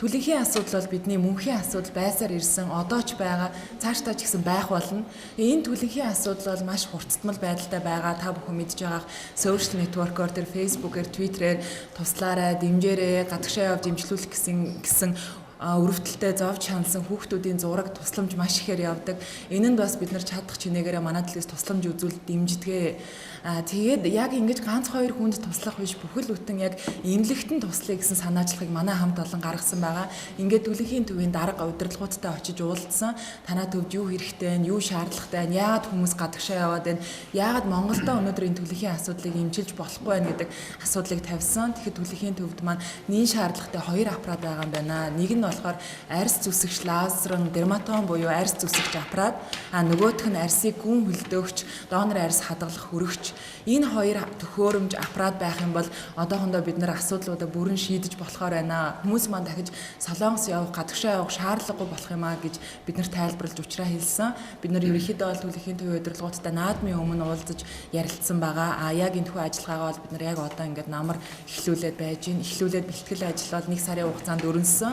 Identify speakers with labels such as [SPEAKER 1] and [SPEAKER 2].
[SPEAKER 1] Түлэнхийн асуудал бол бидний мөнхийн асуудал байсаар ирсэн, одоо ч байгаа, цаашдаа ч гэсэн байх болно. Энэ түлэнхийн асуудал бол маш хурцтмал байдалтай байгаа. Та бүхэн мэдж байгаа social network-оор тэр Facebook-ээр, Twitter-ээр туслаарай, дэмжээрэй, гадагшаа явж дэмжлүүлэх гэсэн өрөвдөлтөд зовж хансан хүүхдүүдийн зураг тусламж маш ихээр явдаг. Энэ нь бас бид нар чадах чинээгээрээ манай төлөөс тусламж үзүүл дэмждэг. Тэгээд яг ингэж ганц хоёр хүнд туслах биш бүхэл бүтэн яг эмнэлэгтэн туслая гэсэн санаачлагыг манай хамт олон гаргасан байгаа. Ингээд түлэнхийн төвийн дарга удирдлагуудтай очиж уулзсан. Танаа төвд юу хэрэгтэй, юу шаардлагатай, яагаад хүмүүс гадагшаа яваад байна, яагаад Монголдо өнөөдөр энэ түлэнхийн асуудлыг эмчилж болохгүй байна гэдэг асуудлыг тавьсан. Тэгэхэд түлэнхийн төвд маань нэн шаардлагатай хоёр аппарат байгаа юм байна. Нэг нь болохоор арьс зүсэгч лазерын дерматом буюу арьс зүсэгч аппарат, нөгөөх нь арьсыг гүн хөлдөөгч, донор арьс хадгалах хүрэгч. Энэ хоёр төхөөрөмж аппарат байх юм бол одоохондоо бид нар асуудлуудаа бүрэн шийдэж болохоор байна. Хүмүүс маань дахиж Солонгос явах, гадагшаа явах шаардлагагүй болох юм а гэж бид нар тайлбарлаж учраас хэлсэн. Бид нар ерөнхийдөө бол түлэнхийн төвийн удирдлагуудтай наадмын өмнө уулзаж ярилцсан байгаа. Яг энэ төвийн ажиллагаагаа бол бид нар яг одоо ингээд намар эхлүүлээд байж гин. Эхлүүлээд бэлтгэл ажил бол 1 сарын хугацаанд өрнөсөн.